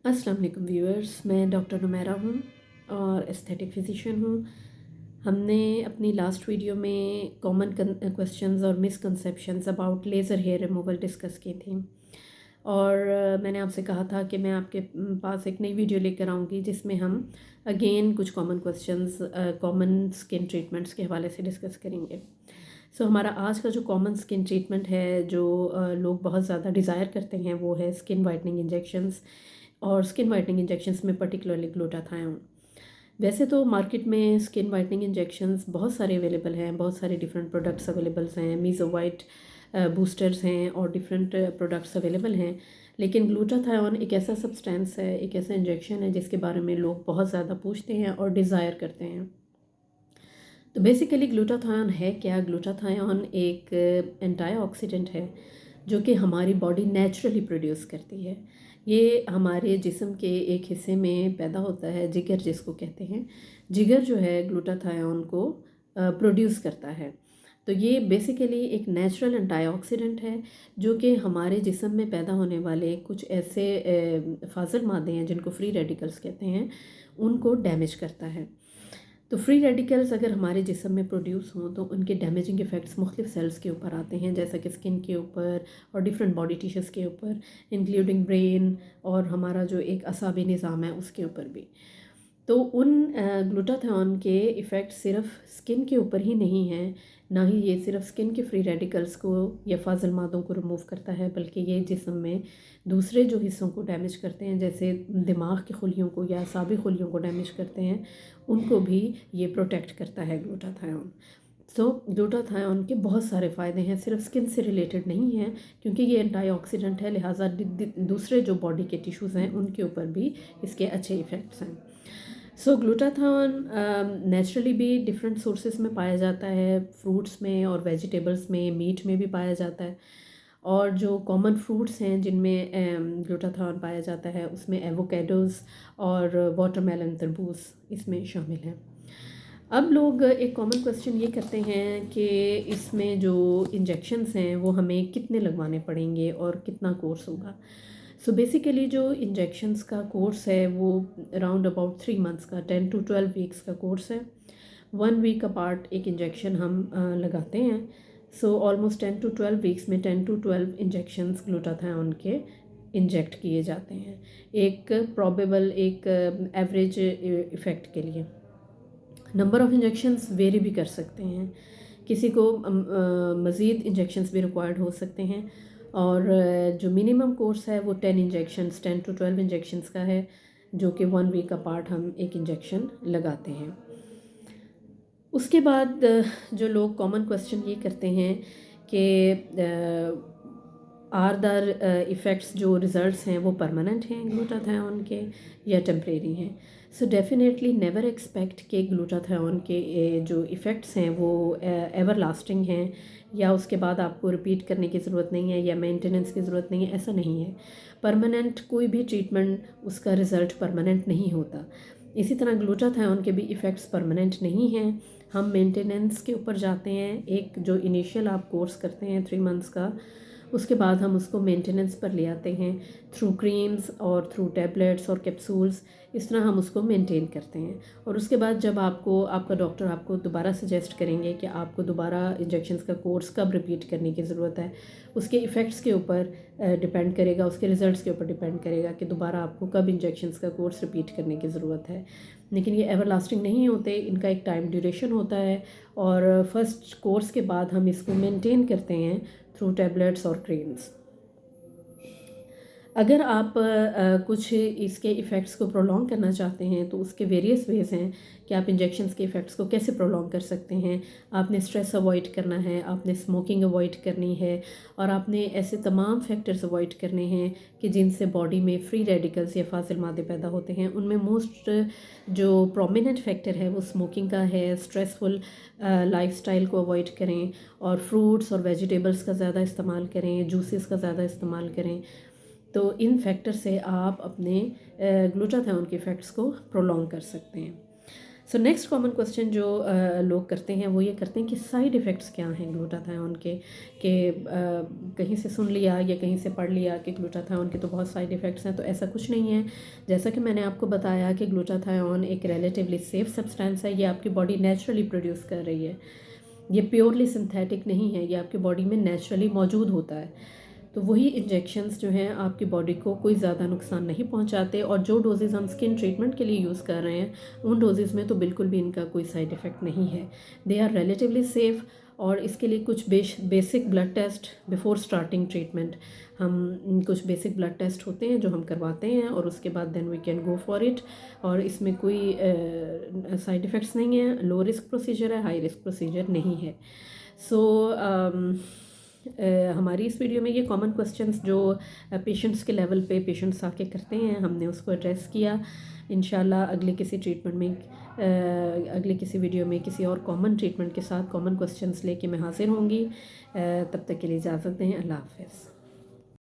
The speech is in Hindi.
अस्सलाम वालेकुम व्यूअर्स, मैं डॉक्टर नुमैरा हूँ और एस्थेटिक फ़िज़िशियन हूँ। हमने अपनी लास्ट वीडियो में कॉमन क्वेश्चंस और misconceptions about laser hair removal discuss की थी और मैंने आपसे कहा था कि मैं आपके पास एक नई वीडियो लेकर आऊँगी जिसमें हम अगेन कुछ common questions common skin treatments के हवाले से डिस्कस करेंगे। हमारा आज का जो कॉमन स्किन ट्रीटमेंट है जो लोग बहुत ज़्यादा डिज़ायर करते हैं वो है स्किन वाइटनिंग इंजेक्शंस और स्किन वाइटनिंग इंजेक्शंस में पर्टिकुलरली ग्लूटाथायोन। वैसे तो मार्केट में स्किन वाइटनिंग इंजेक्शंस बहुत सारे अवेलेबल हैं, बहुत सारे डिफरेंट प्रोडक्ट्स अवेलेबल्स हैं, मीज़ोवाइट बूस्टर्स हैं और डिफरेंट प्रोडक्ट्स अवेलेबल हैं। लेकिन ग्लूटाथायोन एक ऐसा सब्सटेंस है, एक ऐसा इंजेक्शन है जिसके बारे में लोग बहुत ज़्यादा पूछते हैं और डिज़ायर करते हैं। तो बेसिकली ग्लूटाथायोन है क्या? ग्लूटाथायोन एक एंटीऑक्सीडेंट है जो कि हमारी बॉडी नेचुरली प्रोड्यूस करती है। ये हमारे जिस्म के एक हिस्से में पैदा होता है, जिगर जिसको कहते हैं। जिगर जो है ग्लूटाथायोन को प्रोड्यूस करता है। तो ये बेसिकली एक नेचुरल एंटीऑक्सीडेंट है जो कि हमारे जिस्म में पैदा होने वाले कुछ ऐसे फाजिल मादे हैं जिनको फ्री रेडिकल्स कहते हैं, उनको डैमेज करता है। तो फ्री रेडिकल्स अगर हमारे जिस्म में प्रोड्यूस हों तो उनके डैमेजिंग इफ़ेक्ट्स मुख्तलिफ सेल्स के ऊपर आते हैं, जैसा कि स्किन के ऊपर और डिफरेंट बॉडी टिश्यूज़ के ऊपर, इंक्लूडिंग ब्रेन और हमारा जो एक असाबी निज़ाम है उसके ऊपर भी। तो उन ग्लूटाथायोन के इफ़ेक्ट सिर्फ स्किन के ऊपर ही नहीं हैं, ना ही ये सिर्फ स्किन के फ्री रेडिकल्स को या फाजिल मादों को रिमूव करता है, बल्कि ये जिस्म में दूसरे जो हिस्सों को डैमेज करते हैं, जैसे दिमाग की खुलियों को या असाबी खुलियों को डैमेज करते हैं, उनको भी ये प्रोटेक्ट करता है ग्लूटाथायोन। ग्लूटाथायोन के बहुत सारे फ़ायदे हैं, सिर्फ स्किन से रिलेटेड नहीं हैं, क्योंकि ये एंटीऑक्सीडेंट है, लिहाजा दूसरे जो बॉडी के टिश्यूज़ हैं उनके ऊपर भी इसके अच्छे इफ़ेक्ट्स हैं। ग्लूटाथायोन नेचुरली भी डिफरेंट सोर्सेज में पाया जाता है, फ्रूट्स में और वेजिटेबल्स में, मीट में भी पाया जाता है। और जो कॉमन फ्रूट्स हैं जिनमें ग्लूटाथायोन पाया जाता है उसमें एवोकेडोज़ और वाटरमेलन, तरबूज इसमें शामिल हैं। अब लोग एक कॉमन क्वेश्चन ये करते हैं कि इसमें जो इंजेक्शंस हैं वो हमें कितने लगवाने पड़ेंगे और कितना कोर्स होगा। बेसिकली जो इंजेक्शंस का कोर्स है वो अराउंड अबाउट 3 मंथ्स का, 10 to 12 वीक्स का कोर्स है। 1 वीक अपार्ट एक इंजेक्शन हम लगाते हैं। ऑलमोस्ट 10 to 12 वीक्स में 10 to 12 इंजेक्शंस ग्लूटाथायोन के इंजेक्ट किए जाते हैं, एक प्रोबेबल एक एवरेज इफ़ेक्ट के लिए। नंबर ऑफ़ इंजेक्शंस वेरी भी कर सकते हैं, किसी को मज़ीद इंजेक्शंस भी रिक्वायर्ड हो सकते हैं और जो मिनिमम कोर्स है वो 10 इंजेक्शंस, 10 to 12 इंजेक्शंस का है, जो कि 1 वीक अपार्ट हम एक इंजेक्शन लगाते हैं। उसके बाद जो लोग कॉमन क्वेश्चन ये करते हैं कि आर द इफ़ेक्ट्स जो रिज़ल्ट्स हैं वो परमानेंट हैं ग्लूटाथायोन के या टेम्परेरी हैं। डेफिनेटली नेवर एक्सपेक्ट कि ग्लूटाथायोन के जो इफ़ेक्ट्स हैं वो एवर लास्टिंग हैं या उसके बाद आपको रिपीट करने की ज़रूरत नहीं है या मेंटेनेंस की ज़रूरत नहीं है, ऐसा नहीं है। परमानेंट कोई भी ट्रीटमेंट उसका रिज़ल्ट परमानेंट नहीं होता। इसी तरह ग्लूटाथायोन के भी इफ़ेक्ट्स परमानेंट नहीं हैं, हम मेंटेनेंस के ऊपर जाते हैं। एक जो इनिशियल आप कोर्स करते हैं 3 मंथ्स का, उसके बाद हम उसको मेंटेनेंस पर ले आते हैं थ्रू क्रीम्स और थ्रू टैबलेट्स और कैप्सूल्स, इस तरह हम उसको मेंटेन करते हैं। और उसके बाद जब आपको आपका डॉक्टर आपको दोबारा सजेस्ट करेंगे कि आपको दोबारा इंजेक्शंस का कोर्स कब रिपीट करने की ज़रूरत है, उसके इफ़ेक्ट्स के ऊपर डिपेंड करेगा, उसके रिज़ल्ट्स के ऊपर डिपेंड करेगा कि दोबारा आपको कब इंजेक्शंस का कोर्स रिपीट करने की ज़रूरत है। लेकिन ये एवर लास्टिंग नहीं होते, इनका एक टाइम ड्यूरेशन होता है और फर्स्ट कोर्स के बाद हम इसको मेंटेन करते हैं थ्रू टैबलेट्स और क्रीम्स। अगर आप कुछ इसके इफ़ेक्ट्स को प्रोलॉन्ग करना चाहते हैं तो उसके वेरियस वेज़ हैं कि आप इंजेक्शंस के इफ़ेक्ट्स को कैसे प्रोलॉन्ग कर सकते हैं। आपने स्ट्रेस अवॉइड करना है, आपने स्मोकिंग अवॉइड करनी है और आपने ऐसे तमाम फैक्टर्स अवॉइड करने हैं कि जिनसे बॉडी में फ्री रेडिकल्स या फाजिल मादे पैदा होते हैं। उनमें मोस्ट जो प्रोमिनेंट फैक्टर है वो स्मोकिंग का है। स्ट्रेसफुल लाइफस्टाइल को अवॉइड करें और फ्रूट्स और वेजिटेबल्स का ज़्यादा इस्तेमाल करें, जूसेस का ज़्यादा इस्तेमाल करें। तो इन फैक्टर से आप अपने ग्लूटाथायोन के इफ़ेक्ट्स को प्रोलॉन्ग कर सकते हैं। सो नेक्स्ट कॉमन क्वेश्चन जो लोग करते हैं वो ये करते हैं कि साइड इफ़ेक्ट्स क्या हैं ग्लूटाथायोन के, कहीं से सुन लिया या कहीं से पढ़ लिया कि ग्लूटाथायोन के तो बहुत साइड इफ़ेक्ट्स हैं। तो ऐसा कुछ नहीं है। जैसा कि मैंने आपको बताया कि ग्लूटाथायोन एक रिलेटिवली सेफ़ सब्सटेंस है, ये आपकी बॉडी नेचुरली प्रोड्यूस कर रही है, ये प्योरली सिंथेटिक नहीं है, ये आपकी बॉडी में नेचुरली मौजूद होता है। तो वही इंजेक्शंस जो हैं आपकी बॉडी को कोई ज़्यादा नुकसान नहीं पहुंचाते, और जो डोजेज़ हम स्किन ट्रीटमेंट के लिए यूज़ कर रहे हैं उन डोजेज़ में तो बिल्कुल भी इनका कोई साइड इफ़ेक्ट नहीं है। They are relatively safe. और इसके लिए कुछ basic blood test before starting treatment, हम कुछ बेसिक ब्लड टेस्ट होते हैं जो हम करवाते हैं, और उसके बाद then we can go for it. और इसमें कोई साइड इफ़ेक्ट्स नहीं है। लो रिस्क प्रोसीजर है, हाई रिस्क प्रोसीजर नहीं है। सो हमारी इस वीडियो में ये कॉमन क्वेश्चंस जो पेशेंट्स के लेवल पे पेशेंट्स आके करते हैं, हमने उसको एड्रेस किया। इंशाल्लाह अगले किसी ट्रीटमेंट में अगले किसी वीडियो में किसी और कॉमन ट्रीटमेंट के साथ कॉमन क्वेश्चंस लेके मैं हाजिर होंगी। तब तक के लिए इजाज़त दें। अल्लाह हाफ़िज़।